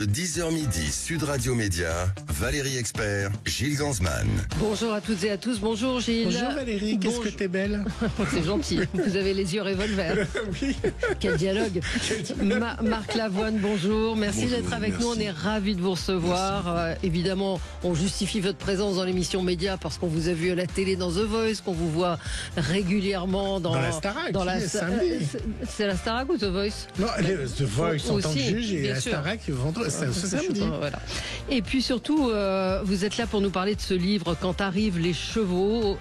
10h midi, Sud Radio Média, Valérie Expert, Gilles Gansman. Bonjour à toutes et à tous, bonjour Gilles. Bonjour Valérie, qu'est-ce que t'es belle. C'est gentil, vous avez les yeux revolver. Oui. Quel dialogue. Marc Lavoine, bonjour, merci Bonjour, d'être avec merci. nous, on est ravis de vous recevoir. Évidemment, on justifie votre présence dans l'émission Média parce qu'on vous a vu à la télé dans The Voice, qu'on vous voit régulièrement dans la Starac, samedi. C'est la Starac ou The Voice? Non, The Voice en tant que Aussi, juge et bien la sûr. Starac vendredi, c'est ce samedi. Voilà. Et puis surtout, vous êtes là pour nous parler de ce livre Quand arrivent les chevaux,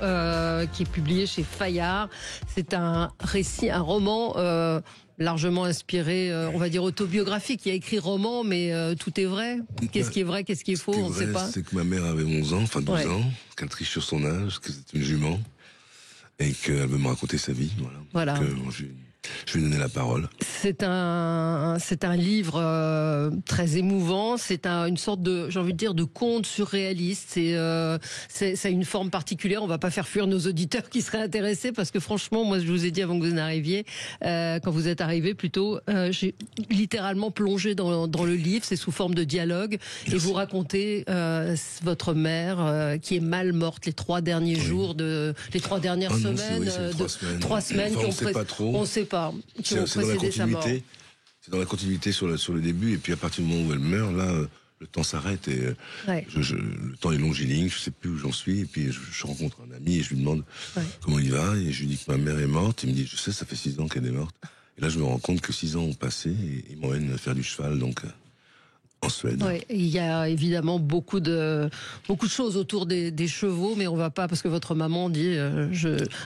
qui est publié chez Fayard. C'est un récit, un roman largement inspiré, on va dire autobiographique. Il y a écrit roman, mais tout est vrai. Qu'est-ce qui est vrai, qu'est-ce qui est faux, on ne sait pas. C'est que ma mère avait 11 ans, enfin 12 Ouais. ans, qu'elle triche sur son âge, que c'est une jument, et qu'elle veut me raconter sa vie. Voilà. Voilà. Donc, je lui ai donné la parole. C'est un livre très émouvant. C'est une sorte de, j'ai envie de dire, de conte surréaliste. C'est une forme particulière. On va pas faire fuir nos auditeurs qui seraient intéressés parce que franchement, moi, je vous ai dit avant que vous n'arriviez, quand vous êtes arrivé plutôt, j'ai littéralement plongé dans le livre. C'est sous forme de dialogue. Merci. Et vous racontez votre mère qui est mal morte les 3 derniers jours les 3 dernières Ah non, semaines, c'est 3 semaines. 3 semaines Enfin, qui on ont sait pas trop. on sait pas, qui ont C'est dans la précédé sa mort. continuité. C'est dans la continuité sur le début, et puis à partir du moment où elle meurt, là, le temps s'arrête et Ouais. le temps est longiligne. Je sais plus où j'en suis, et puis je rencontre un ami et je lui demande comment il va, et je lui dis que ma mère est morte. Il me dit, je sais, ça fait 6 ans qu'elle est morte. Et là, je me rends compte que 6 ans ont passé, et il m'emmène faire du cheval, donc en Suède. Ouais, il y a évidemment beaucoup de choses autour des chevaux, mais on va pas, parce que votre maman dit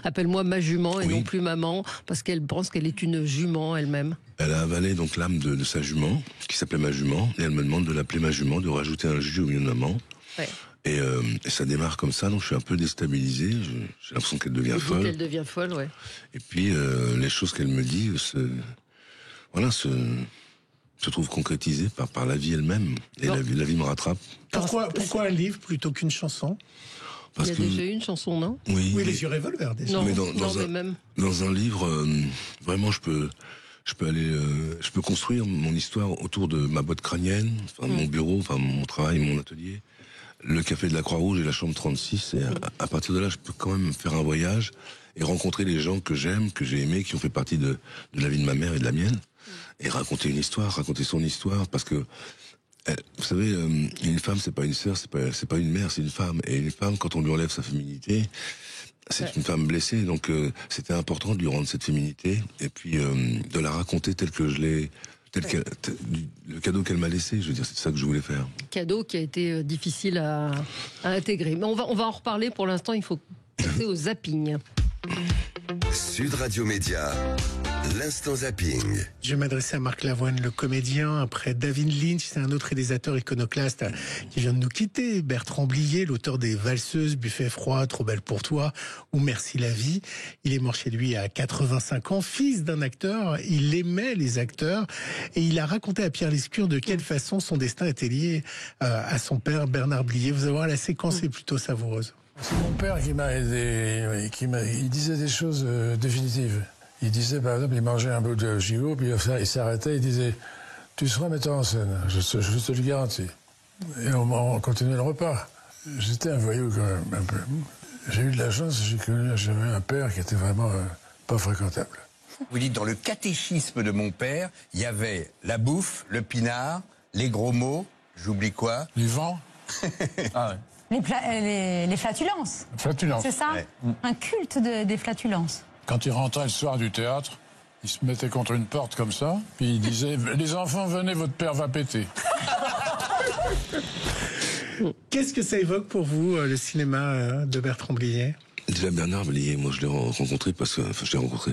appelle-moi ma jument et Oui. non plus maman, parce qu'elle pense qu'elle est une jument elle-même. Elle a avalé donc l'âme de sa jument, qui s'appelait ma jument, et elle me demande de l'appeler ma jument, de rajouter un J au milieu de maman. Ouais. Et ça démarre comme ça, donc je suis un peu déstabilisé. J'ai l'impression qu'elle devient folle. Elle devient folle, ouais. Et puis les choses qu'elle me dit, se trouvent concrétisées par la vie elle-même. Et Non. la vie me rattrape. Pourquoi un livre plutôt qu'une chanson? Il y a déjà eu une chanson, non? oui, Oui, les yeux revolver déjà. Non, mais mais même. dans un livre, vraiment, je peux construire mon histoire autour de ma boîte crânienne, enfin mon bureau, enfin mon travail, mon atelier, le café de la Croix-Rouge et la chambre 36. Et à partir de là, je peux quand même faire un voyage et rencontrer les gens que j'aime, que j'ai aimés, qui ont fait partie de la vie de ma mère et de la mienne, et raconter son histoire, parce que vous savez, une femme, c'est pas une sœur, c'est pas une mère, c'est une femme. Et une femme, quand on lui enlève sa féminité, c'est une femme blessée. Donc c'était important de lui rendre cette féminité, et puis de la raconter telle que je l'ai, le cadeau qu'elle m'a laissé. Je veux dire, c'est ça que je voulais faire. Cadeau qui a été difficile à intégrer. Mais on va en reparler. Pour l'instant, il faut passer au zapping. Sud Radio Média, l'instant zapping. Je vais m'adresser à Marc Lavoine, le comédien. Après David Lynch, c'est un autre réalisateur iconoclaste qui vient de nous quitter. Bertrand Blier, l'auteur des Valseuses, Buffet froid, Trop belle pour toi ou Merci la vie. Il est mort chez lui à 85 ans, fils d'un acteur. Il aimait les acteurs et il a raconté à Pierre Lescure de quelle façon son destin était lié à son père Bernard Blier. Vous allez voir, la séquence est plutôt savoureuse. C'est mon père qui m'a aidé, il disait des choses définitives. Il disait, par exemple, il mangeait un bout de gigot, puis il s'arrêtait, il disait, tu seras metteur en scène, je te le garantis. Et on continuait le repas. J'étais un voyou quand même, un peu. J'ai eu de la chance, j'avais un père qui était vraiment pas fréquentable. Vous dites, dans le catéchisme de mon père, il y avait la bouffe, le pinard, les gros mots, j'oublie quoi? Du vent, Les flatulences, flatulence. c'est ça? Ouais. Un culte des flatulences. Quand il rentrait le soir du théâtre, il se mettait contre une porte comme ça, puis il disait, les enfants, venez, votre père va péter. Qu'est-ce que ça évoque pour vous, le cinéma de Bertrand Blier? Déjà Bernard Blier, moi je l'ai rencontré parce que, enfin je l'ai rencontré,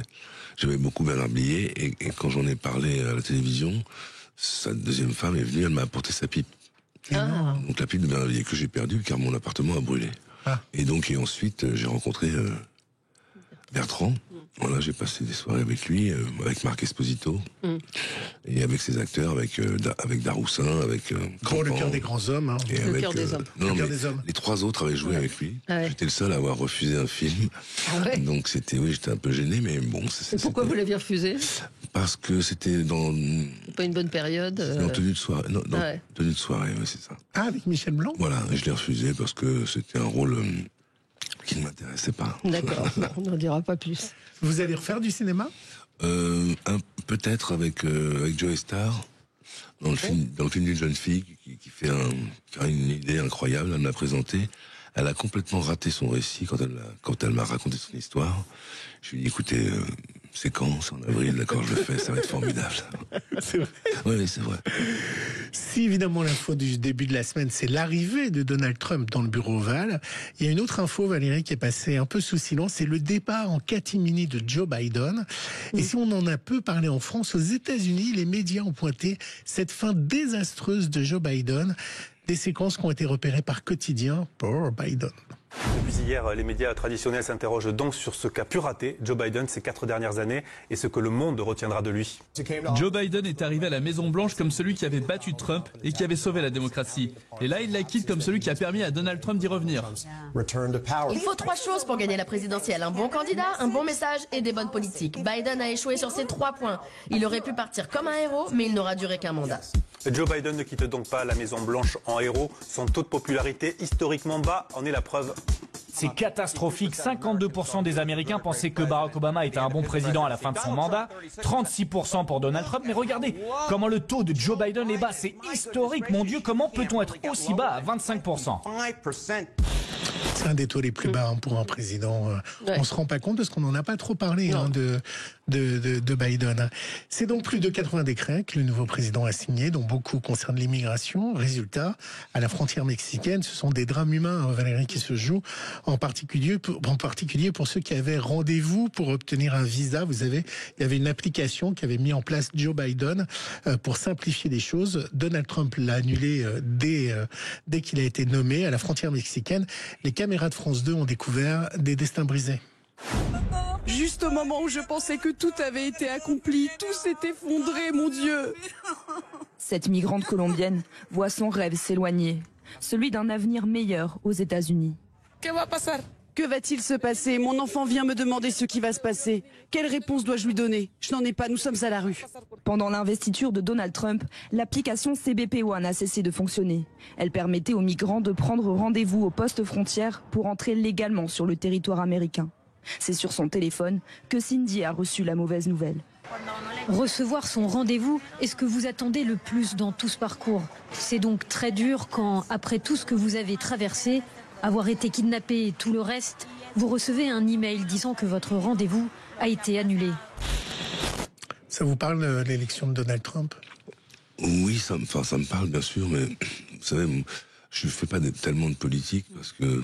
j'aimais beaucoup Bernard Blier, et quand j'en ai parlé à la télévision, sa deuxième femme est venue, elle m'a apporté sa pipe. Ah. Donc la pipe de Bernard Blier que j'ai perdue car mon appartement a brûlé. Ah. Et donc ensuite j'ai rencontré Bertrand. Voilà, j'ai passé des soirées avec lui, avec Marc Esposito, et avec ses acteurs, avec Daroussin, avec Pour le Campan, cœur des grands hommes. Hein. et Le avec, cœur des hommes. non, Le cœur mais des hommes. les 3 autres avaient joué avec lui. Ah ouais. J'étais le seul à avoir refusé un film. Ah ouais. Donc j'étais un peu gêné, mais bon. Et pourquoi vous l'aviez refusé? Parce que c'était dans Pas une bonne période. en tenue de soirée. Non, Ouais. tenue de soirée, ouais, c'est ça. Ah, avec Michel Blanc. Voilà, et je l'ai refusé parce que c'était un rôle qui ne m'intéressait pas. D'accord, bon, on n'en dira pas plus. Vous allez refaire du cinéma? Peut-être avec Joe Star dans le film d'une jeune fille qui fait qui a une idée incroyable. Elle m'a présenté. Elle a complètement raté son récit quand elle m'a raconté son histoire. Je lui ai dit, écoutez, c'est quand? C'est en avril, d'accord, je le fais, ça va être formidable. C'est vrai. Oui, c'est vrai. Si évidemment l'info du début de la semaine, c'est l'arrivée de Donald Trump dans le bureau ovale, il y a une autre info, Valérie, qui est passée un peu sous silence, c'est le départ en catimini de Joe Biden. Et si on en a peu parlé en France, aux États-Unis, les médias ont pointé cette fin désastreuse de Joe Biden, des séquences qui ont été repérées par Quotidien pour Biden. Depuis hier, les médias traditionnels s'interrogent donc sur ce qu'a pu rater Joe Biden ces 4 dernières années et ce que le monde retiendra de lui. Joe Biden est arrivé à la Maison-Blanche comme celui qui avait battu Trump et qui avait sauvé la démocratie. Et là, il la quitte comme celui qui a permis à Donald Trump d'y revenir. Il faut 3 choses pour gagner la présidentielle. Un bon candidat, un bon message et des bonnes politiques. Biden a échoué sur ces 3 points. Il aurait pu partir comme un héros, mais il n'aura duré qu'un mandat. Joe Biden ne quitte donc pas la Maison-Blanche en héros. Son taux de popularité historiquement bas en est la preuve. C'est catastrophique. 52% des Américains pensaient que Barack Obama était un bon président à la fin de son mandat. 36% pour Donald Trump. Mais regardez comment le taux de Joe Biden est bas. C'est historique, mon Dieu. Comment peut-on être aussi bas à 25%? C'est un des taux les plus bas pour un président. Ouais. On se rend pas compte parce qu'on n'en a pas trop parlé de Biden. C'est donc plus de 80 décrets que le nouveau président a signés, dont beaucoup concernent l'immigration. Résultat, à la frontière mexicaine, ce sont des drames humains, Valérie, qui se jouent, en particulier pour ceux qui avaient rendez-vous pour obtenir un visa. Vous savez, il y avait une application qui avait mis en place Joe Biden pour simplifier les choses. Donald Trump l'a annulé dès qu'il a été nommé à la frontière mexicaine. Les caméras de France 2 ont découvert des destins brisés. Juste au moment où je pensais que tout avait été accompli, tout s'est effondré, mon Dieu. Cette migrante colombienne voit son rêve s'éloigner, celui d'un avenir meilleur aux États-Unis. Que va-t-il se passer? Mon enfant vient me demander ce qui va se passer. Quelle réponse dois-je lui donner? Je n'en ai pas, nous sommes à la rue. Pendant l'investiture de Donald Trump, l'application CBP One a cessé de fonctionner. Elle permettait aux migrants de prendre rendez-vous au poste frontière pour entrer légalement sur le territoire américain. C'est sur son téléphone que Cindy a reçu la mauvaise nouvelle. Recevoir son rendez-vous est ce que vous attendez le plus dans tout ce parcours. C'est donc très dur quand, après tout ce que vous avez traversé, avoir été kidnappé et tout le reste, vous recevez un email disant que votre rendez-vous a été annulé. Ça vous parle de l'élection de Donald Trump? Oui, ça me parle bien sûr, mais vous savez, je ne fais pas tellement de politique parce que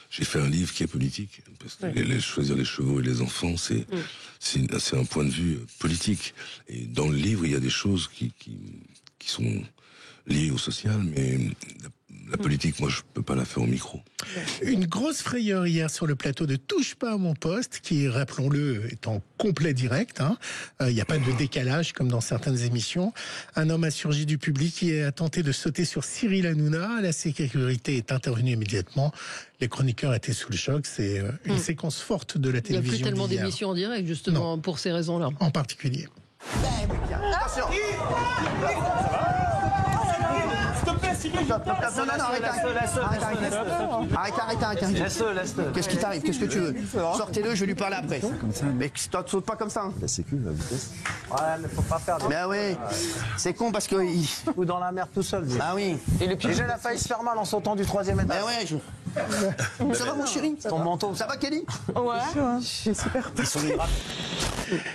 j'ai fait un livre qui est politique. Parce que choisir les chevaux et les enfants, c'est un point de vue politique. Et dans le livre, il y a des choses qui sont liées au social, mais la politique, moi, je peux pas la faire au micro. Une grosse frayeur hier sur le plateau de Touche pas à mon poste, qui, rappelons-le, est en complet direct. Il n'y a pas de décalage comme dans certaines émissions. Un homme a surgi du public qui a tenté de sauter sur Cyril Hanouna. La sécurité est intervenue immédiatement. Les chroniqueurs étaient sous le choc. C'est une séquence forte de la télévision. Il n'y a plus tellement d'émissions en direct, justement, pour ces raisons-là. En particulier. Attention. Arrête. Laisse-le. Qu'est-ce qui t'arrive? Qu'est-ce que tu veux? Sortez-le, je vais lui parler après. Mais saute pas comme ça. La sécu, la vitesse. Ouais, mais faut pas perdre. Mais oui, c'est con parce que... Ou dans la mer tout seul. Ah oui. Déjà, il a failli se faire mal en sautant du 3e étage. Mais ouais, ça va mon chéri? Ton manteau. Ça va Kelly? Ouais, super.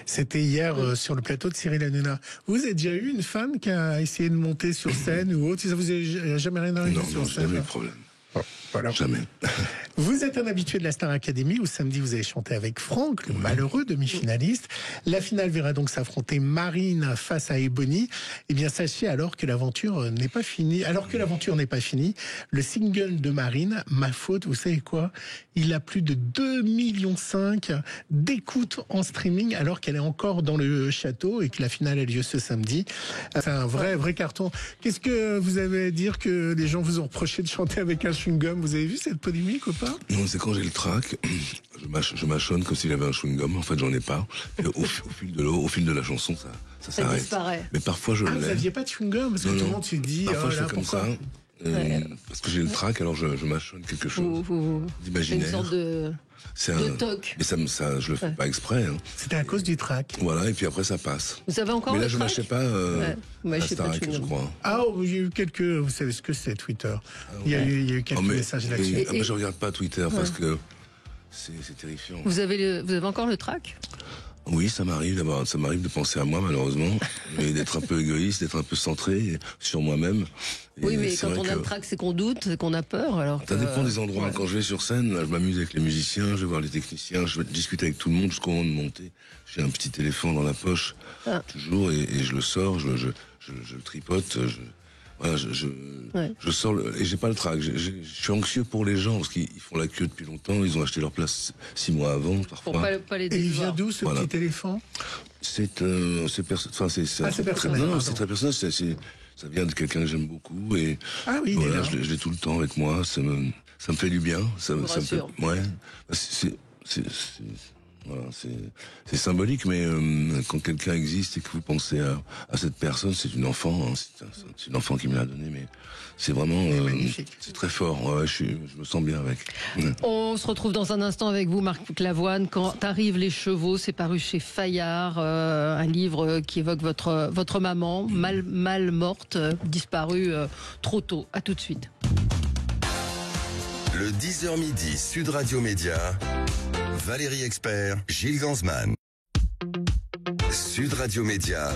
C'était hier sur le plateau de Cyril Hanouna. Vous avez déjà eu une fan qui a essayé de monter sur scène ou autre? Ça vous a jamais rien arrivé sur scène? Jamais eu de problème. Voilà. Jamais. Vous êtes un habitué de la Star Academy où samedi vous avez chanté avec Franck, le malheureux demi-finaliste. La finale verra donc s'affronter Marine face à Ebony. Eh bien, sachez alors que l'aventure n'est pas finie. Alors que l'aventure n'est pas finie, le single de Marine, Ma Faute, vous savez quoi? Il a plus de 2,5 millions d'écoutes en streaming alors qu'elle est encore dans le château et que la finale a lieu ce samedi. C'est un vrai carton. Qu'est-ce que vous avez à dire que les gens vous ont reproché de chanter avec un chewing-gum? Vous avez vu cette polémique ou pas? Non, c'est quand j'ai le trac, je mâchonne comme si j'avais un chewing-gum. En fait, j'en ai pas. Et au fil de l'eau, au fil de la chanson, ça s'arrête. Disparaît. Mais parfois, je Vous l'ai. n'aviez pas de chewing-gum? Parce que tout le monde se dit, parfois, oh je là, fais comme pourquoi? ça. Parce que j'ai le trac, alors je mâchonne quelque chose d'imaginaire. Une sorte de toc. Mais ça, je le fais pas exprès. Hein. C'était à cause du trac. Voilà, et puis après, ça passe. Vous avez encore Mais le là, je trac? mâchais pas la Starac, je crois. Ah, il y a eu quelques... Vous savez ce que c'est, Twitter. Il y a eu quelques messages là-dessus. Moi, je regarde pas Twitter parce que c'est terrifiant. Vous avez encore le trac? Oui, ça m'arrive de penser à moi, malheureusement, et d'être un peu égoïste, d'être un peu centré sur moi-même. Oui, mais quand on a le trac, c'est qu'on doute, c'est qu'on a peur. Alors ça dépend des endroits. Ouais. Quand je vais sur scène, là, je m'amuse avec les musiciens, je vais voir les techniciens, je vais discuter avec tout le monde jusqu'au moment de monter. J'ai un petit éléphant dans la poche, toujours, et je le sors, je le tripote, je sors et j'ai pas le trac. Je suis anxieux pour les gens parce qu'ils font la queue depuis longtemps. Ils ont acheté leur place 6 mois avant, parfois. Pour pas les décevoir. Et il vient d'où ce petit éléphant? C'est personnel. Non, c'est très personnel. Ça vient de quelqu'un que j'aime beaucoup et voilà, je l'ai tout le temps avec moi. Ça me fait du bien. Ça me fait, ouais. Voilà, c'est symbolique, mais quand quelqu'un existe et que vous pensez à cette personne, c'est une enfant, hein, c'est une enfant qui me l'a donné, mais c'est vraiment, c'est très fort. Ouais, je me sens bien avec. Ouais. On se retrouve dans un instant avec vous, Marc Lavoine. Quand arrivent les chevaux, c'est paru chez Fayard, un livre qui évoque votre maman, mal morte, disparue trop tôt. À tout de suite. Le 10h midi, Sud Radio Média. Valérie Expert, Gilles Gansman. Sud Radio Média,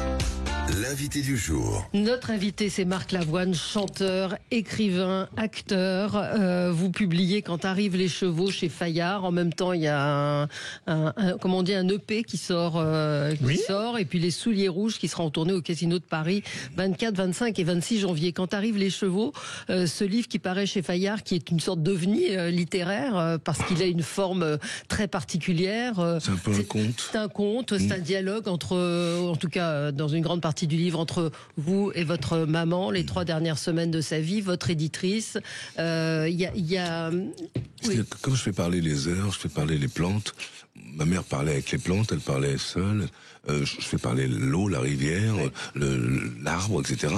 l'invité du jour. Notre invité, c'est Marc Lavoine, chanteur, écrivain, acteur. Vous publiez Quand arrivent les chevaux chez Fayard. En même temps, il y a un EP qui sort, et puis Les Souliers Rouges qui sera en tournée au Casino de Paris 24, 25 et 26 janvier. Quand arrivent les chevaux, ce livre qui paraît chez Fayard, qui est une sorte d'ovni littéraire, parce qu'il a une forme très particulière. C'est un peu un conte. C'est un conte, c'est un dialogue entre, en tout cas dans une grande partie du livre, entre vous et votre maman, les 3 dernières semaines de sa vie, votre éditrice. Oui. Comme je fais parler les heures, je fais parler les plantes. Ma mère parlait avec les plantes, elle parlait seule. Je fais parler l'eau, la rivière, l'arbre, etc.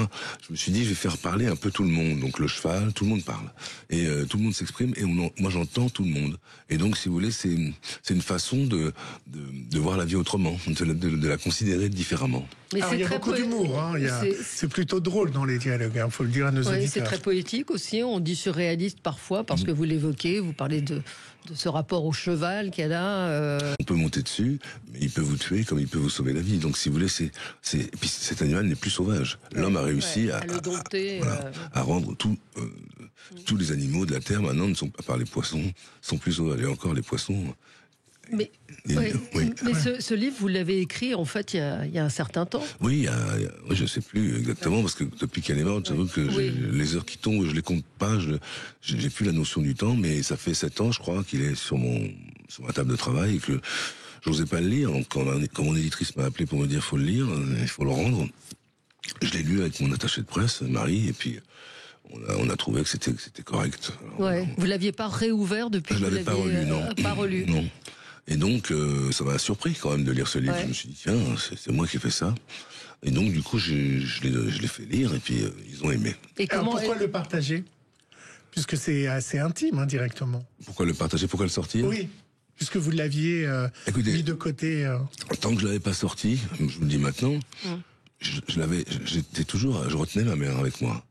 Je me suis dit, je vais faire parler un peu tout le monde. Donc le cheval, tout le monde parle. Et tout le monde s'exprime, et moi j'entends tout le monde. Et donc, si vous voulez, c'est une façon de voir la vie autrement, de la considérer différemment. Mais il y a beaucoup d'humour, hein. C'est plutôt drôle dans les dialogues, hein. Faut le dire à nos auditeurs. C'est très poétique aussi, on dit surréaliste parfois, parce que vous l'évoquez, vous parlez de ce rapport au cheval qu'elle a. On peut monter dessus, mais il peut vous tuer comme il peut vous sauver la vie. Donc si vous voulez, et puis cet animal n'est plus sauvage. L'homme a réussi à le dompter, à rendre tous les animaux de la terre maintenant, à part les poissons, sont plus sauvages. Et encore les poissons. Mais ce livre, vous l'avez écrit en fait il y a un certain temps. Oui, je ne sais plus exactement, parce que depuis qu'elle est morte, j'avoue que les heures qui tombent, je les compte pas, j'ai plus la notion du temps, mais ça fait 7 ans, je crois, qu'il est sur ma table de travail et que j'osais pas le lire. Donc quand mon éditrice m'a appelé pour me dire faut le lire, il faut le rendre, je l'ai lu avec mon attaché de presse, Marie, et puis on a trouvé que c'était correct. Alors, vous l'aviez pas réouvert depuis? Je l'avais pas relu, non. Pas relu. Non. Et donc, ça m'a surpris quand même de lire ce livre. Je me suis dit, tiens, c'est moi qui ai fait ça. Et donc, du coup, je l'ai fait lire, et puis ils ont aimé. Et pourquoi le partager? Puisque c'est assez intime, hein, directement. Pourquoi le partager? Pourquoi le sortir? Oui, puisque vous l'aviez mis de côté. Tant que je l'avais pas sorti, je vous le dis maintenant, je retenais ma mère avec moi.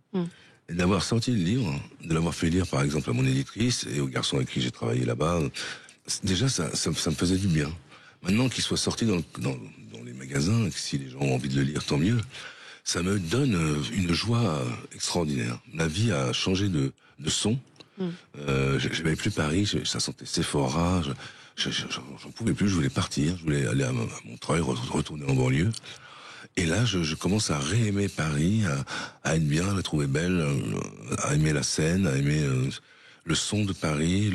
Et d'avoir sorti le livre, de l'avoir fait lire, par exemple, à mon éditrice et aux garçons avec qui j'ai travaillé là-bas, déjà, ça me faisait du bien. Maintenant qu'il soit sorti dans les magasins, et que si les gens ont envie de le lire, tant mieux. Ça me donne une joie extraordinaire. La vie a changé de son. J'aimais plus Paris, ça sentait Sephora, j'en pouvais plus, je voulais partir, je voulais aller à Montreuil, retourner en banlieue. Et là, je commence à réaimer Paris, à être bien, à la trouver belle, à aimer la Seine, à aimer le son de Paris.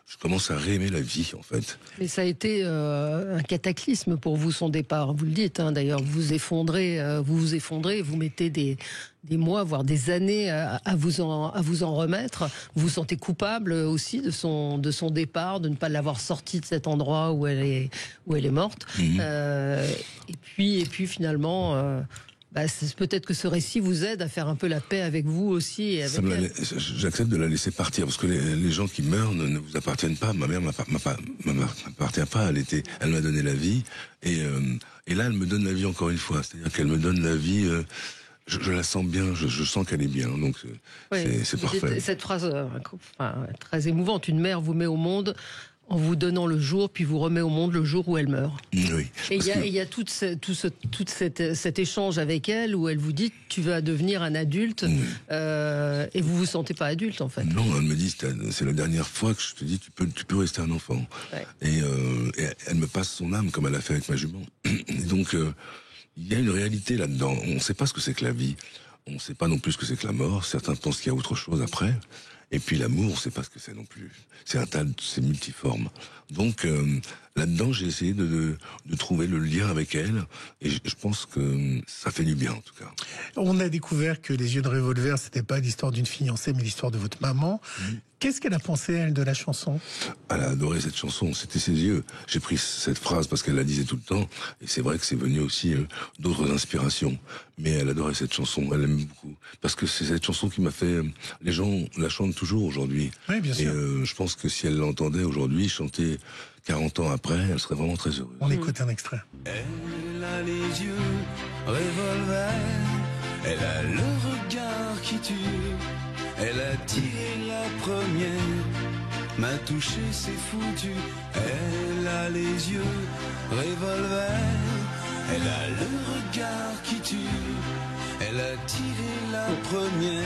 Je commence à réaimer la vie, en fait. Mais ça a été un cataclysme pour vous, son départ. Vous le dites, hein, d'ailleurs, vous vous effondrez, vous mettez des mois, voire des années à vous en remettre. Vous vous sentez coupable aussi de son départ, de ne pas l'avoir sortie de cet endroit où elle est morte. Et puis finalement, c'est peut-être que ce récit vous aide à faire un peu la paix avec vous aussi. Et avec elle. J'accepte de la laisser partir, parce que les gens qui meurent ne vous appartiennent pas. Ma mère m'appartient pas. Elle m'a donné la vie, et là, elle me donne la vie encore une fois. C'est-à-dire qu'elle me donne la vie. Je la sens bien, je sens qu'elle est bien, donc c'est parfait. Cette phrase très émouvante, une mère vous met au monde en vous donnant le jour, puis vous remet au monde le jour où elle meurt. Oui. Et il y a tout cet échange avec elle où elle vous dit tu vas devenir un adulte et vous vous sentez pas adulte en fait. Non, elle me dit c'est la dernière fois que je te dis tu peux rester un enfant. Ouais. Et elle me passe son âme comme elle a fait avec ma jument. Et donc il y a une réalité là-dedans. On ne sait pas ce que c'est que la vie. On ne sait pas non plus ce que c'est que la mort. Certains pensent qu'il y a autre chose après. Et puis l'amour, on ne sait pas ce que c'est non plus. C'est multiforme. Donc là-dedans, j'ai essayé de trouver le lien avec elle, et je pense que ça fait du bien en tout cas. On a découvert que Les Yeux de Revolver, c'était pas l'histoire d'une fiancée, mais l'histoire de votre maman. Qu'est-ce qu'elle a pensé, elle, de la chanson? Elle a adoré cette chanson, c'était ses yeux. J'ai pris cette phrase parce qu'elle la disait tout le temps, et c'est vrai que c'est venu aussi d'autres inspirations. Mais elle adorait cette chanson, elle aime beaucoup. Parce que c'est cette chanson qui m'a fait... Les gens la chantent toujours aujourd'hui. Oui, bien sûr. Et je pense que si elle l'entendait aujourd'hui, chanter 40 ans après, elle serait vraiment très heureuse. On écoute un extrait. Elle a les yeux revolver, elle a le regard qui tue, elle a tiré la première, m'a touché, c'est foutu. Elle a les yeux revolver, elle a le regard qui tue, elle a tiré la première.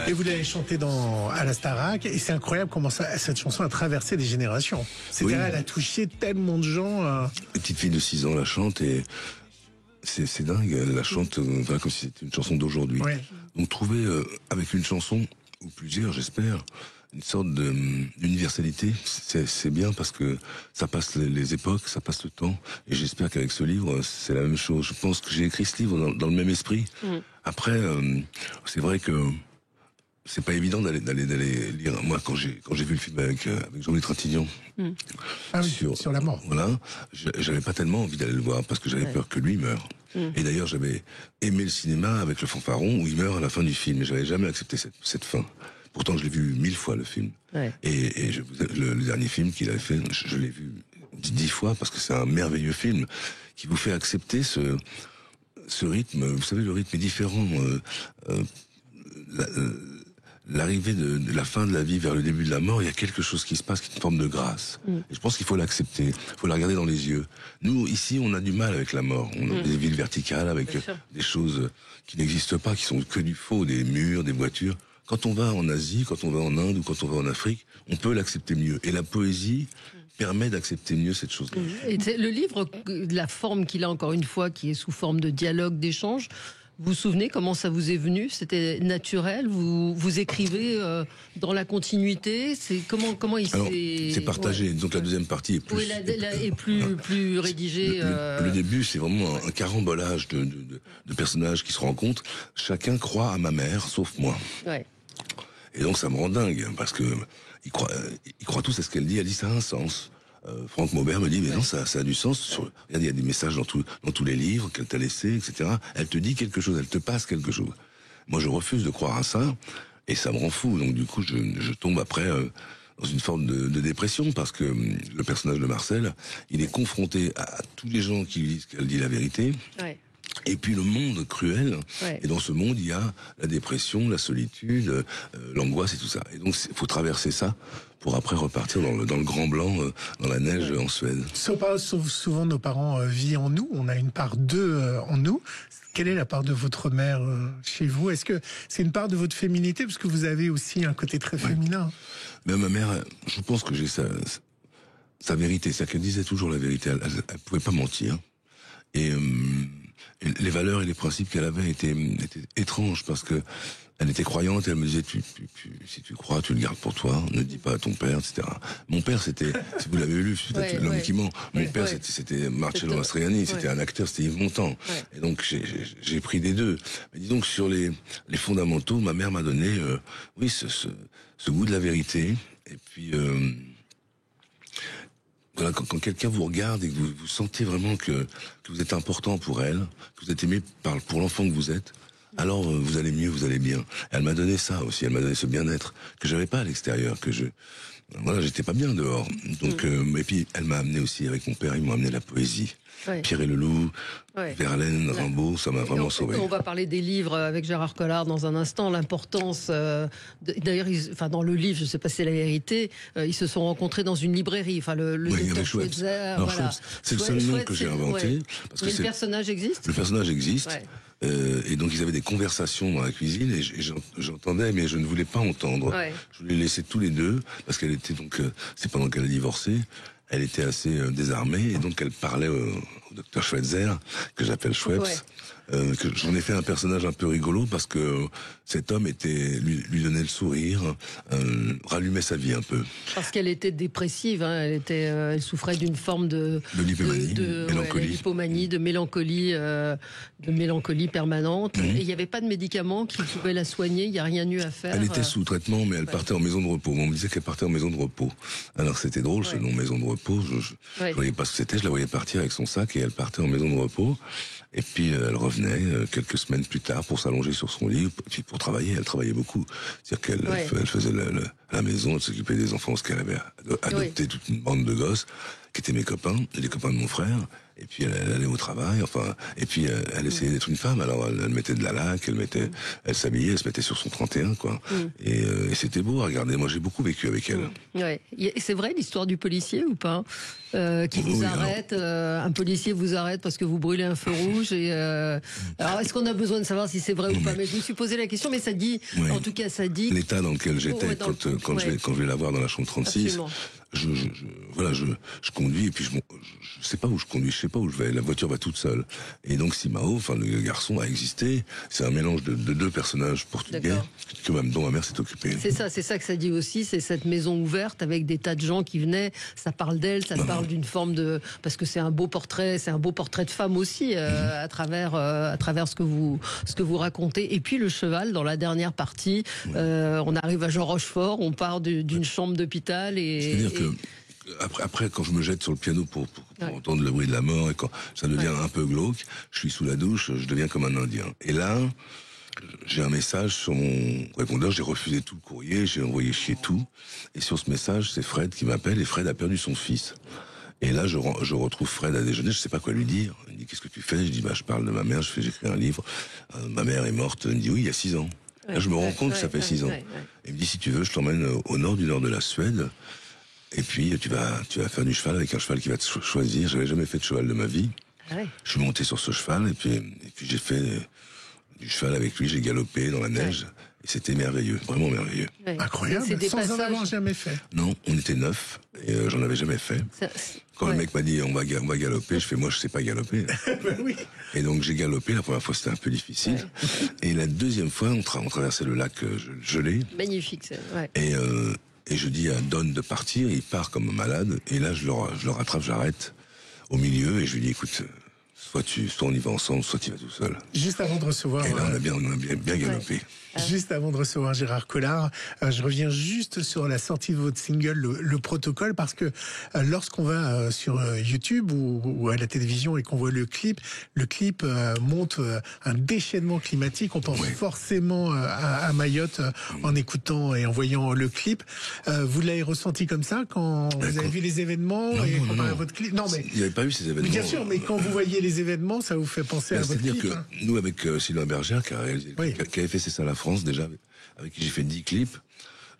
Et vous l'avez chanté à la Starac, et c'est incroyable comment cette chanson a traversé des générations. C'est-à-dire, elle a touché tellement de gens. Une petite fille de 6 ans la chante, et c'est dingue, elle la chante comme si c'était une chanson d'aujourd'hui. Ouais. Donc trouver avec une chanson, ou plusieurs j'espère, une sorte d'universalité, c'est bien parce que ça passe les époques, ça passe le temps, et j'espère qu'avec ce livre, c'est la même chose. Je pense que j'ai écrit ce livre dans le même esprit. Après, c'est vrai que c'est pas évident d'aller lire. Moi, quand j'ai vu le film avec Jean-Louis Trintignant sur la mort, voilà, j'avais pas tellement envie d'aller le voir parce que j'avais peur que lui meure. Et d'ailleurs, j'avais aimé le cinéma avec Le Fanfaron où il meurt à la fin du film, et j'avais jamais accepté cette fin. Pourtant, je l'ai vu 1000 fois le film. Ouais. Et le dernier film qu'il avait fait, je l'ai vu 10 fois parce que c'est un merveilleux film qui vous fait accepter ce rythme. Vous savez, le rythme est différent. L'arrivée de la fin de la vie vers le début de la mort, il y a quelque chose qui se passe, qui est une forme de grâce. Et je pense qu'il faut l'accepter, il faut la regarder dans les yeux. Nous, ici, on a du mal avec la mort. On a des villes verticales avec des choses qui n'existent pas, qui sont que du faux, des murs, des voitures. Quand on va en Asie, quand on va en Inde ou quand on va en Afrique, on peut l'accepter mieux. Et la poésie permet d'accepter mieux cette chose-là. Et le livre, la forme qu'il a encore une fois, qui est sous forme de dialogue, d'échange, vous vous souvenez comment ça vous est venu? C'était naturel? Vous écrivez dans la continuité? C'est comment il s'est... C'est partagé. Donc la deuxième partie est plus... Oui, est plus rédigée. Le début, c'est vraiment un carambolage de personnages qui se rencontrent. Chacun croit à ma mère, sauf moi. Ouais. Et donc ça me rend dingue, parce que ils croient tous à ce qu'elle dit. Elle dit ça a un sens. Franck Maubert me dit mais non, ça a du sens. Regardez, il y a des messages dans tous les livres qu'elle t'a laissés, etc. Elle te dit quelque chose, elle te passe quelque chose. Moi, je refuse de croire à ça, et ça me rend fou. Donc du coup, je tombe après dans une forme de dépression, parce que le personnage de Marcel, il est confronté à tous les gens qui disent qu'elle dit la vérité. Ouais. Et puis le monde cruel, et dans ce monde il y a la dépression, la solitude, l'angoisse et tout ça. Et donc il faut traverser ça pour après repartir dans le grand blanc, dans la neige en Suède. Souvent nos parents vivent en nous, on a une part d'eux en nous. Quelle est la part de votre mère chez vous? Est-ce que c'est une part de votre féminité? Parce que vous avez aussi un côté très féminin. Mais ma mère, je pense que j'ai sa vérité. C'est-à-dire qu'elle disait toujours la vérité. Elle pouvait pas mentir. Et les valeurs et les principes qu'elle avait étaient étranges parce que elle était croyante et elle me disait si tu crois, tu le gardes pour toi, ne dis pas à ton père, etc. Mon père, c'était, si vous l'avez lu, peut-être L'homme qui ment. Mon père, c'était Marcello Mastroianni, c'était un acteur, c'était Yves Montand. Et donc j'ai pris des deux. Mais disons que sur les fondamentaux, ma mère m'a donné, ce goût de la vérité. Et puis voilà, quand quelqu'un vous regarde et que vous sentez vraiment que vous êtes important pour elle, que vous êtes aimé pour l'enfant que vous êtes, alors vous allez mieux, vous allez bien. Elle m'a donné ça aussi, elle m'a donné ce bien-être que j'avais pas à l'extérieur, voilà, j'étais pas bien dehors. Donc et puis elle m'a amené aussi avec mon père, ils m'ont amené la poésie. Pierre et le Loup, Verlaine, Rimbaud, ça m'a vraiment sauvé. On va parler des livres avec Gérard Collard dans un instant, l'importance. D'ailleurs, dans le livre, je ne sais pas si c'est la vérité, ils se sont rencontrés dans une librairie. Enfin, le docteur Schweitzer. Voilà. C'est le seul nom que j'ai inventé. Parce que mais le personnage existe. Le personnage existe. Et donc ils avaient des conversations dans la cuisine et j'entendais, mais je ne voulais pas entendre. Je les laissais tous les deux parce qu'elle était donc, c'est pendant qu'elle a divorcé. Elle était assez désarmée et donc elle parlait au docteur Schweitzer, que j'appelle Schweppes. Que j'en ai fait un personnage un peu rigolo parce que cet homme lui donnait le sourire, rallumait sa vie un peu. Parce qu'elle était dépressive, hein, elle souffrait d'une forme de mélancolie, de mélancolie permanente. Et il n'y avait pas de médicaments qui pouvaient la soigner, il n'y a rien eu à faire. Elle était sous traitement, mais elle partait en maison de repos. On me disait qu'elle partait en maison de repos. Alors c'était drôle ce nom, maison de repos. Je voyais pas ce que c'était, je la voyais partir avec son sac et elle partait en maison de repos. Et puis elle revenait quelques semaines plus tard pour s'allonger sur son lit, puis pour travailler. Elle travaillait beaucoup. C'est-à-dire qu'elle elle faisait la maison, elle s'occupait des enfants parce qu'elle avait adopté toute une bande de gosses qui étaient mes copains, les copains de mon frère. Et puis elle allait au travail, et puis elle essayait d'être une femme. Alors elle mettait de la laque, elle s'habillait, elle se mettait sur son 31, quoi. Et c'était beau à regarder. Moi j'ai beaucoup vécu avec elle. Ouais. Et c'est vrai l'histoire du policier ou pas qui vous arrête, un policier vous arrête parce que vous brûlez un feu rouge. Et alors est-ce qu'on a besoin de savoir si c'est vrai ou pas? Mais je me suis posé la question, mais ça dit, en tout cas ça dit. L'état dans lequel j'étais quand je vais la voir dans la chambre 36. Absolument. Je conduis et puis je sais pas où je conduis, je sais pas où je vais. La voiture va toute seule. Et donc Simao, le garçon a existé. C'est un mélange de deux personnages portugais dont ma mère s'est occupée. C'est ça que ça dit aussi. C'est cette maison ouverte avec des tas de gens qui venaient. Ça parle d'elle, ça parle d'une forme de, parce que c'est un beau portrait de femme aussi à travers ce que vous racontez. Et puis le cheval dans la dernière partie. On arrive à Jean Rochefort, on part d'une chambre d'hôpital et. Après, quand je me jette sur le piano pour entendre le bruit de la mort et quand ça devient un peu glauque, je suis sous la douche, je deviens comme un Indien. Et là, j'ai un message sur mon répondeur, j'ai refusé tout le courrier, j'ai envoyé chier tout. Et sur ce message, c'est Fred qui m'appelle et Fred a perdu son fils. Et là, je retrouve Fred à déjeuner, je sais pas quoi lui dire. Il me dit, qu'est-ce que tu fais? Je dis, je parle de ma mère, j'écris un livre. Ma mère est morte. Il me dit, oui, il y a 6 ans. Là, je me rends compte que ça fait 6 ans. Il me dit, si tu veux, je t'emmène au nord de la Suède. Et puis, tu vas faire du cheval avec un cheval qui va te choisir. J'avais jamais fait de cheval de ma vie. Je suis monté sur ce cheval et puis j'ai fait du cheval avec lui. J'ai galopé dans la neige et c'était merveilleux, vraiment merveilleux. Incroyable, sans en avoir jamais fait. Non, on était 9 et j'en avais jamais fait. Quand le mec m'a dit on va galoper, je fais moi je sais pas galoper. Oui. Et donc j'ai galopé. La première fois c'était un peu difficile. Et la deuxième fois on traversait le lac gelé. Magnifique. Et je dis à Don de partir, il part comme un malade, et là je le rattrape, j'arrête au milieu, et je lui dis écoute, soit on y va ensemble, soit tu vas tout seul. Juste avant de recevoir... Et là on a bien galopé. Juste avant de recevoir Gérard Collard, je reviens juste sur la sortie de votre single, le protocole, parce que lorsqu'on va sur YouTube ou à la télévision et qu'on voit le clip montre un déchaînement climatique. On pense forcément à Mayotte en écoutant et en voyant le clip. Vous l'avez ressenti comme ça quand vous avez vu les événements et comparé à votre clip? Non, mais il n'y avait pas eu ces événements. Bien sûr, mais quand vous voyez les événements, ça vous fait penser à votre clip. C'est-à-dire que nous, avec Sylvain Berger, qui avait fait C'est ça la France déjà, avec qui j'ai fait 10 clips,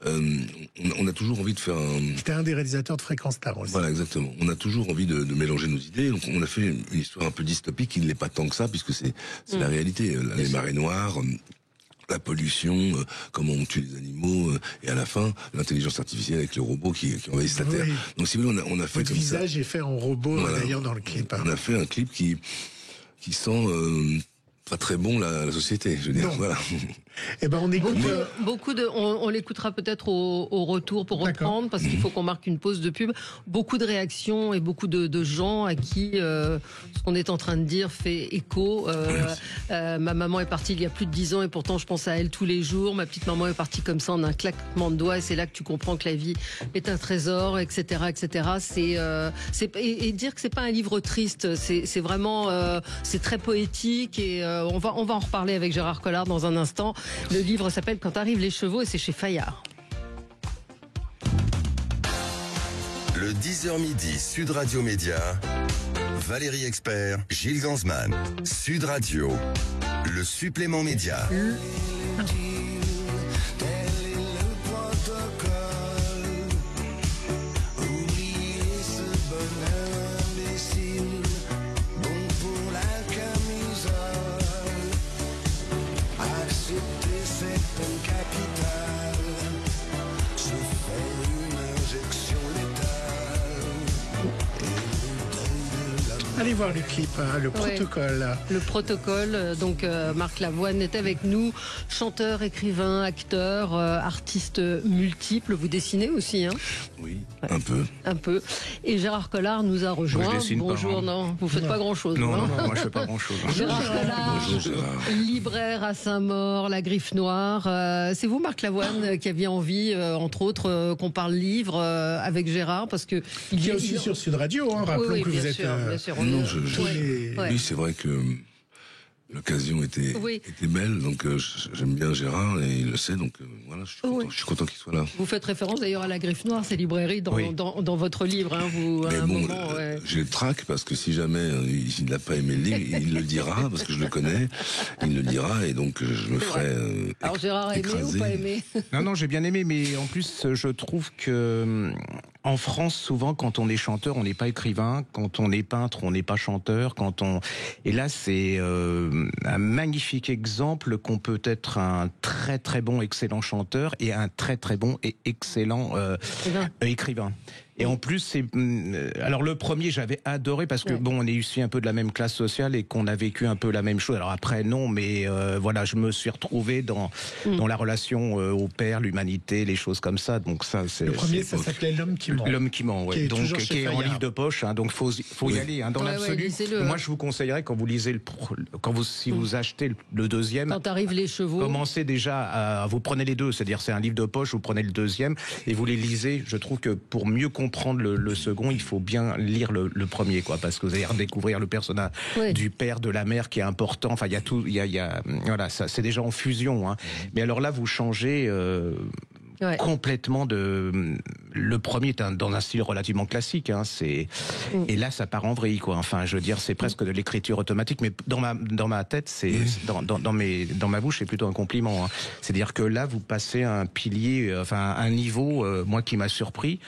on a toujours envie de faire un... C'était un des réalisateurs de Fréquence Star aussi. Voilà, exactement. On a toujours envie de mélanger nos idées. Donc on a fait une histoire un peu dystopique qui ne l'est pas tant que ça, puisque c'est la réalité. Les marées noires, la pollution, comment on tue les animaux, et à la fin, l'intelligence artificielle avec les robots qui envahissent la Terre. Donc si vous voulez, on a fait Votre comme ça. visage est fait en robot, d'ailleurs, dans le clip. On a fait un clip qui sent pas très bon la société, je veux dire. Voilà. Eh ben on écoute on l'écoutera peut-être au retour pour reprendre, parce qu'il faut qu'on marque une pause de pub. Beaucoup de réactions et beaucoup de gens à qui ce qu'on est en train de dire fait écho. Ma maman est partie il y a plus de 10 ans et pourtant je pense à elle tous les jours. Ma petite maman est partie comme ça en un claquement de doigts, et c'est là que tu comprends que la vie est un trésor, etc., etc. Et dire que c'est pas un livre triste, c'est vraiment c'est très poétique, et on va en reparler avec Gérard Collard dans un instant. Le livre s'appelle Quand arrivent les chevaux et c'est chez Fayard. Le 10h midi, Sud Radio Média, Valérie Expert, Gilles Gansman. Sud Radio, le supplément média. Allez voir le clip, le protocole. Le protocole, donc Marc Lavoine est avec nous, chanteur, écrivain, acteur, artiste multiple. Vous dessinez aussi, hein? Oui, un peu. Un peu. Et Gérard Collard nous a rejoint. Moi, je dessine Bonjour, pas, non, vous faites pas grand-chose. Non, hein. non, moi je fais pas grand-chose. Gérard Collard, Bonjour, Gérard. libraire à Saint-Maur, La Griffe Noire. C'est vous, Marc Lavoine, qui aviez envie, entre autres, qu'on parle livre avec Gérard, parce que il y a aussi sur Sud Radio, hein, rappelons que vous êtes. Bien sûr, non, oui, c'est vrai que l'occasion était belle, donc j'aime bien Gérard et il le sait, donc voilà, je suis content qu'il soit là. Vous faites référence d'ailleurs à La Griffe Noire, ces librairies dans votre livre. Hein, vous, mais bon, j'ai le trac, parce que si jamais il n'a pas aimé le livre, il le dira, parce que je le connais, il le dira, et donc je me ferai Alors Gérard a aimé ou pas aimé? Non, j'ai bien aimé, mais en plus je trouve que en France, souvent, quand on est chanteur, on n'est pas écrivain. Quand on est peintre, on n'est pas chanteur. Et là, c'est un magnifique exemple qu'on peut être un très très bon, excellent chanteur et un très très bon et excellent écrivain. Et en plus, alors le premier, j'avais adoré parce que bon, on est issu un peu de la même classe sociale et qu'on a vécu un peu la même chose. Alors après, non, mais voilà, je me suis retrouvé dans la relation au père, l'humanité, les choses comme ça. Donc ça, c'est le premier, ça s'appelait L'homme qui ment. L'homme qui ment, oui. Donc qui est en livre de poche. Hein, donc faut y aller. Hein, dans l'absolu. Moi, je vous conseillerais quand vous lisez si vous achetez le deuxième. Quand arrivent les chevaux. Commencez déjà vous prenez les deux, c'est-à-dire c'est un livre de poche, vous prenez le deuxième et vous les lisez. Je trouve que pour mieux comprendre le second, il faut bien lire le premier, quoi, parce que vous allez redécouvrir le personnage du père, de la mère qui est important. Enfin, il y a tout, voilà, ça, c'est déjà en fusion. Hein. Mais alors là, vous changez. Complètement le premier est dans un style relativement classique, hein, et là ça part en vrille, quoi. Enfin, je veux dire, c'est presque de l'écriture automatique, mais dans ma tête, dans ma bouche, c'est plutôt un compliment. Hein. C'est-à-dire que là, vous passez un pilier, un niveau, moi qui m'a surpris.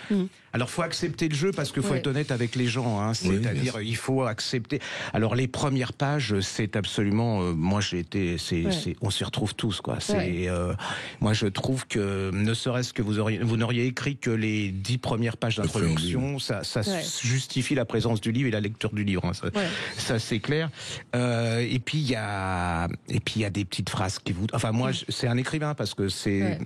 Alors, faut accepter le jeu parce qu'il faut être honnête avec les gens. Hein. C'est-à-dire, il faut accepter. Alors, les premières pages, c'est absolument. Moi, on s'y retrouve tous, quoi. Moi, je trouve que ne serait-ce que vous n'auriez écrit que les 10 premières pages d'introduction, ça justifie la présence du livre et la lecture du livre. Hein. Ça, c'est clair. Et puis il y a des petites phrases qui vous. Enfin, moi, c'est un écrivain parce que c'est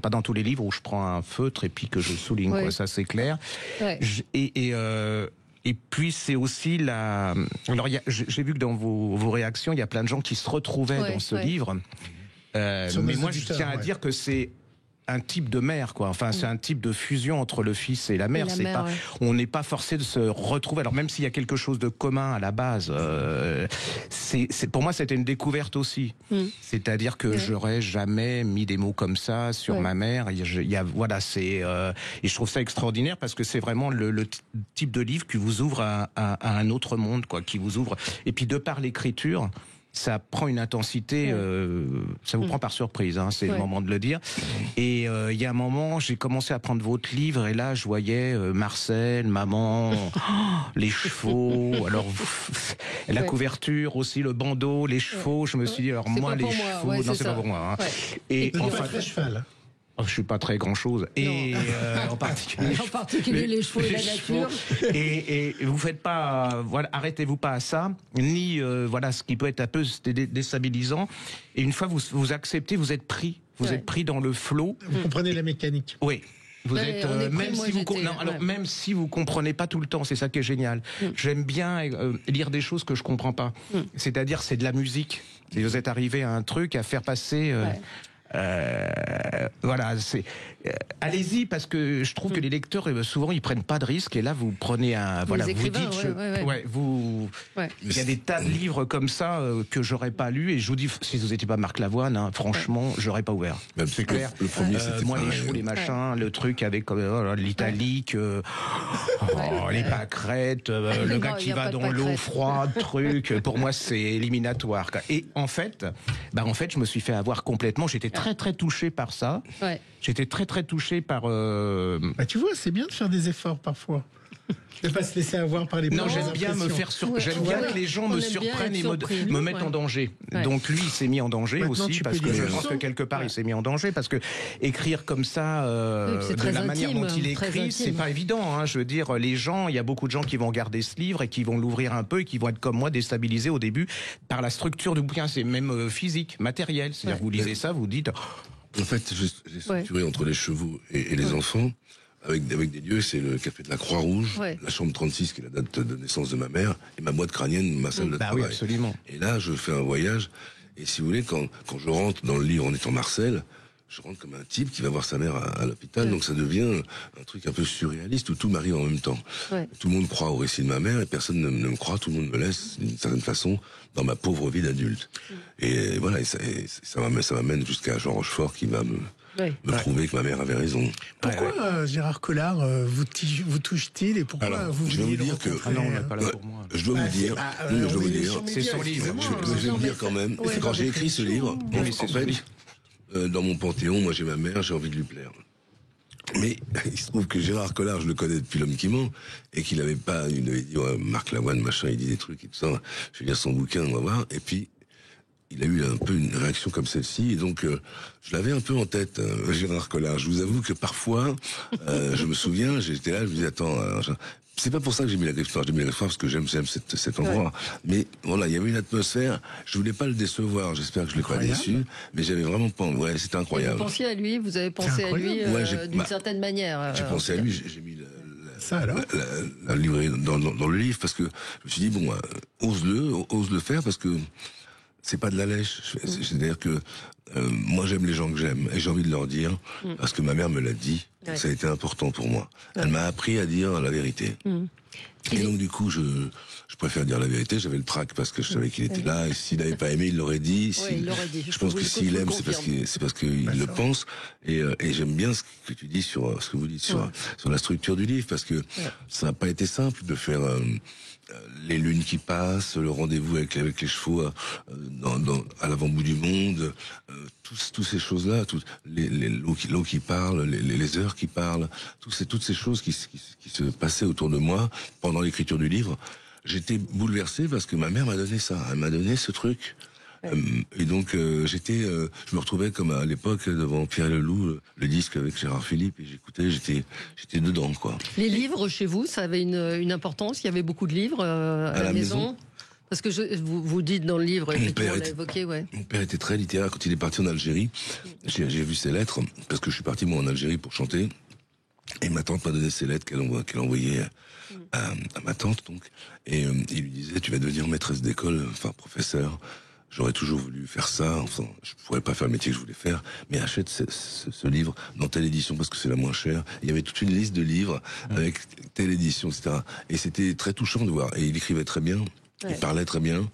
pas dans tous les livres où je prends un feutre et puis que je souligne. Quoi. Ça, c'est clair. Et puis c'est aussi Alors j'ai vu que dans vos réactions, il y a plein de gens qui se retrouvaient dans ce livre. Mais moi, je tiens à dire que c'est un type de mère, quoi. Enfin, c'est un type de fusion entre le fils et la mère. On n'est pas forcé de se retrouver. Alors même s'il y a quelque chose de commun à la base, pour moi, c'était une découverte aussi. C'est-à-dire que j'aurais jamais mis des mots comme ça sur ma mère. Et je trouve ça extraordinaire parce que c'est vraiment le type de livre qui vous ouvre à un autre monde, quoi, qui vous ouvre. Et puis de par l'écriture. ça prend une intensité, ça vous prend par surprise, hein, c'est le moment de le dire. Et il y a un moment, j'ai commencé à prendre votre livre, et là, je voyais Marcel, maman, les chevaux, alors la couverture aussi, le bandeau, les chevaux. Je me suis dit, alors moi, les chevaux, non, c'est pas pour moi. Hein. Et enfin, très cheval. Oh, je suis pas très grand chose. Et en particulier les chevaux et la nature. Et vous faites pas, voilà, arrêtez-vous pas à ça, ni voilà ce qui peut être un peu déstabilisant. Et une fois vous acceptez, vous êtes pris, êtes pris dans le flot. Vous comprenez la mécanique. Oui. Vous êtes même si vous comprenez pas tout le temps, c'est ça qui est génial. J'aime bien lire des choses que je comprends pas. C'est-à-dire c'est de la musique. Et vous êtes arrivé à un truc à faire passer. Voilà, c'est allez-y, parce que je trouve que les lecteurs souvent ils prennent pas de risques, et là vous prenez un voilà, vous dites il y a des tas de livres comme ça que j'aurais pas lu, et je vous dis, si vous étiez pas Marc Lavoine, hein, franchement j'aurais pas ouvert. Même c'est clair. Le premier, moi les chevaux, les machins, le truc avec l'italique, les pâquerettes, le gars qui va dans l'eau froide, truc. Pour moi c'est éliminatoire. Et en fait, je me suis fait avoir complètement. J'étais très touché par ça. J'étais très touché par. Tu vois, c'est bien de faire des efforts parfois. De pas se laisser avoir par les. Non, j'aime bien me faire j'aime bien que les gens me surprennent et me mettent en danger. Donc lui, il s'est mis en danger aussi, parce que je pense que quelque part il s'est mis en danger, parce que écrire comme ça, de la manière dont il écrit, c'est pas évident. Hein. Je veux dire, les gens, il y a beaucoup de gens qui vont regarder ce livre et qui vont l'ouvrir un peu et qui vont être comme moi déstabilisés au début par la structure du bouquin. C'est même physique, matériel. C'est-à-dire, vous lisez ça, vous dites. En fait, j'ai structuré entre les chevaux et les enfants. Avec des lieux, c'est le café de la Croix-Rouge, la chambre 36, qui est la date de naissance de ma mère, et ma boîte crânienne, ma salle de travail. Oui, absolument. Et là, je fais un voyage, et si vous voulez, quand je rentre dans le livre en étant Marcel, je rentre comme un type qui va voir sa mère à l'hôpital, donc ça devient un truc un peu surréaliste où tout m'arrive en même temps. Tout le monde croit au récit de ma mère, et personne ne me croit, tout le monde me laisse, d'une certaine façon, dans ma pauvre vie d'adulte. Et voilà, et ça m'amène jusqu'à Jean Rochefort, qui va me prouver que ma mère avait raison. Pourquoi Gérard Collard vous touche-t-il, et pourquoi je vais vous dire que je dois vous dire, c'est son livre. Je vais vous dire quand même, quand j'ai écrit ce livre, en fait, dans mon panthéon, moi j'ai ma mère, j'ai envie de lui plaire. Mais il se trouve que Gérard Collard, je le connais depuis L'Homme qui ment, et qu'il avait pas, il avait dit Marc Lavoine, machin, il dit des trucs et tout ça. Je vais lire son bouquin, on va voir. Et puis il a eu un peu une réaction comme celle-ci, et donc je l'avais un peu en tête, Gérard Collard. Je vous avoue que parfois, je me souviens, j'étais là, je me disais attends. C'est pas pour ça que j'ai mis la griffe noire. J'ai mis la griffe noire parce que j'aime cet endroit. Mais voilà, il y avait une atmosphère. Je voulais pas le décevoir. J'espère que je l'ai pas déçu. Mais j'avais vraiment pas. Ouais, c'était incroyable. Vous pensiez à lui. Vous avez pensé à lui d'une certaine manière. J'ai pensé à lui. J'ai mis la livrée dans le livre, parce que je me suis dit bon, ose le faire, parce que c'est pas de la lèche. C'est-à-dire que moi j'aime les gens que j'aime, et j'ai envie de leur dire, parce que ma mère me l'a dit. Ça a été important pour moi. Elle m'a appris à dire la vérité. Et donc du coup, je préfère dire la vérité. J'avais le trac parce que je savais qu'il était là. Et s'il n'avait pas aimé, il l'aurait dit. Je pense que s'il aime, c'est parce qu'il le pense. Et j'aime bien ce que tu dis sur ce que vous dites sur la structure du livre, parce que ça n'a pas été simple de faire les lunes qui passent, le rendez-vous avec les chevaux à l'avant-bout du monde, toutes ces choses-là, l'eau qui parle, les heures qui parlent, toutes ces choses qui se passaient autour de moi pendant l'écriture du livre. J'étais bouleversé parce que ma mère m'a donné ça, elle m'a donné ce truc. Et donc je me retrouvais comme à l'époque devant Pierre Leloup, le disque avec Gérard Philippe, et j'écoutais, j'étais dedans, quoi. Les livres chez vous, ça avait une importance. Il y avait beaucoup de livres à la maison. Parce que vous dites dans le livre, on l'a évoqué, Mon père était très littéraire. Quand il est parti en Algérie, j'ai vu ses lettres, parce que je suis parti moi en Algérie pour chanter, et ma tante m'a donné ses lettres qu'elle envoyait à ma tante, donc, et il lui disait tu vas devenir maîtresse d'école, enfin professeur. J'aurais toujours voulu faire ça, enfin, je pourrais pas faire le métier que je voulais faire, mais achète ce livre dans telle édition parce que c'est la moins chère. Il y avait toute une liste de livres avec telle édition, etc. Et c'était très touchant de voir. Et il écrivait très bien, il parlait très bien.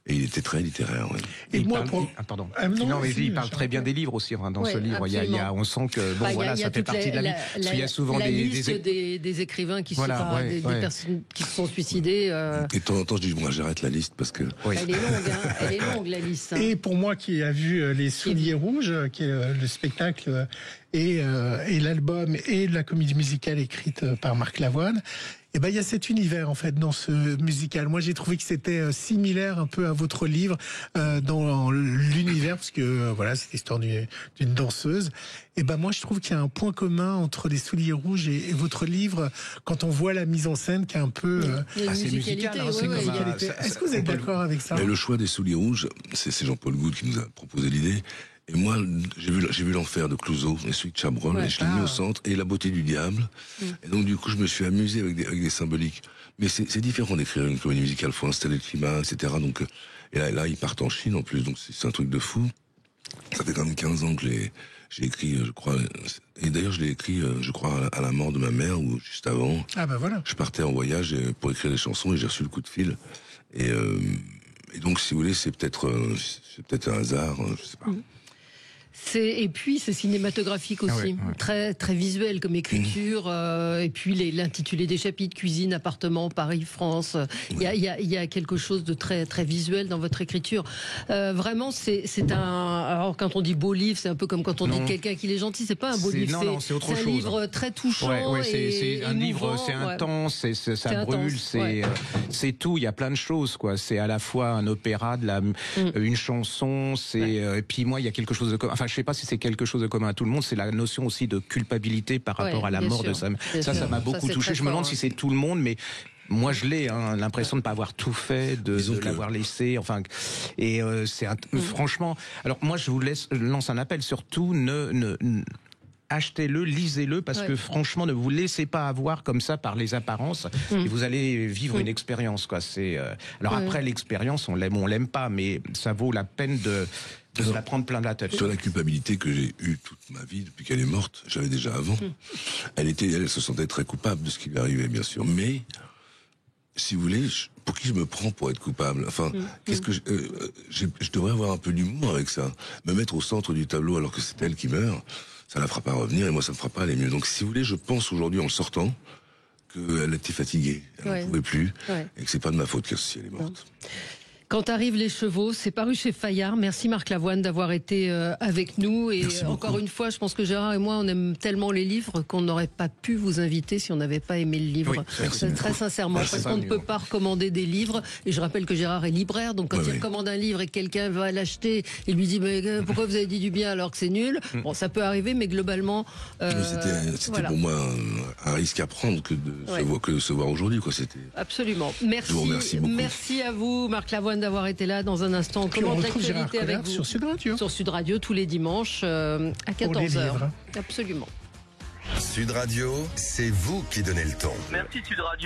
Et il était très littéraire. Ouais. Et moi, pardon. non, mais il parle très bien des livres aussi dans ce livre. On sent que ça fait partie de la vie. Parce qu'il y a souvent des écrivains qui des personnes qui se sont suicidées. Et de temps en temps, je dis moi j'arrête la liste parce que elle est longue. Elle est longue la liste. Et pour moi qui a vu Les Souliers Rouges, qui est le spectacle et l'album et la comédie musicale écrite par Marc Lavoine. Et il y a cet univers en fait dans ce musical. Moi j'ai trouvé que c'était similaire un peu à votre livre dans l'univers parce que c'est l'histoire d'une danseuse. Et moi je trouve qu'il y a un point commun entre Les Souliers Rouges et votre livre quand on voit la mise en scène qui est un peu c'est musical. Est-ce que vous êtes d'accord avec ça? Mais le choix des Souliers Rouges, c'est Jean-Paul Goude qui nous a proposé l'idée. Et moi, j'ai vu l'enfer de Clouseau, et celui de Chabrol, et je l'ai mis au centre, et La beauté du diable. Et donc, du coup, je me suis amusé avec des symboliques. Mais c'est différent d'écrire une comédie musicale, faut installer le climat, etc. Donc, et là, ils partent en Chine, en plus, donc c'est un truc de fou. Ça fait quand même 15 ans que j'ai écrit, je crois, et d'ailleurs, je l'ai écrit, je crois, à la mort de ma mère, ou juste avant. Je partais en voyage pour écrire des chansons, et j'ai reçu le coup de fil. Et donc, si vous voulez, c'est peut-être un hasard, je sais pas. Et puis c'est cinématographique aussi, très très visuel comme écriture. Et puis l'intitulé des chapitres, cuisine, appartement, Paris, France. Il y a quelque chose de très très visuel dans votre écriture. Vraiment, c'est un. Alors quand on dit beau livre, c'est un peu comme quand on dit quelqu'un qu'il est gentil. C'est pas un beau livre, c'est autre chose. Un livre très touchant. C'est un livre, c'est intense, ça brûle, c'est tout. Il y a plein de choses, quoi. C'est à la fois un opéra, une chanson. Et puis moi, il y a quelque chose de enfin, je sais pas si c'est quelque chose de commun à tout le monde, c'est la notion aussi de culpabilité par rapport à la mort de Sam. Ça m'a beaucoup touché. Je me demande si c'est tout le monde, mais moi je l'ai, l'impression de ne pas avoir tout fait, de l'avoir laissé. Enfin, et franchement. Alors moi je vous lance un appel, surtout achetez-le, lisez-le, parce que franchement, ne vous laissez pas avoir comme ça par les apparences, et vous allez vivre une expérience, quoi. Alors après l'expérience, on l'aime pas, mais ça vaut la peine de se la prendre plein de la tête. Sur la culpabilité que j'ai eue toute ma vie depuis qu'elle est morte, j'avais déjà avant. Elle se sentait très coupable de ce qui lui arrivait, bien sûr, mais si vous voulez, pour qui je me prends pour être coupable? Enfin, qu'est-ce que je devrais avoir un peu d'humour avec ça, me mettre au centre du tableau alors que c'est elle qui meurt. Ça la fera pas revenir et moi ça me fera pas aller mieux. Donc si vous voulez, je pense aujourd'hui en le sortant qu'elle était fatiguée, elle n'en pouvait plus, et que c'est pas de ma faute si elle est morte. Quand arrivent les chevaux, c'est paru chez Fayard. Merci Marc Lavoine d'avoir été avec nous. Et encore une fois, je pense que Gérard et moi, on aime tellement les livres qu'on n'aurait pas pu vous inviter si on n'avait pas aimé le livre. Très sincèrement, parce qu'on ne peut pas recommander des livres. Et je rappelle que Gérard est libraire, donc quand il recommande un livre et que quelqu'un va l'acheter et lui dit mais pourquoi vous avez dit du bien alors que c'est nul, bon, ça peut arriver, mais globalement, c'était pour moi un risque à prendre que de se voir aujourd'hui, quoi. C'était absolument. Merci. Je vous remercie beaucoup. Merci à vous, Marc Lavoine, d'avoir été là. Dans un instant, on commente l'actualité avec vous sur Sud Radio. Sur Sud Radio tous les dimanches à 14h. Absolument. Sud Radio, c'est vous qui donnez le ton. Merci Sud Radio.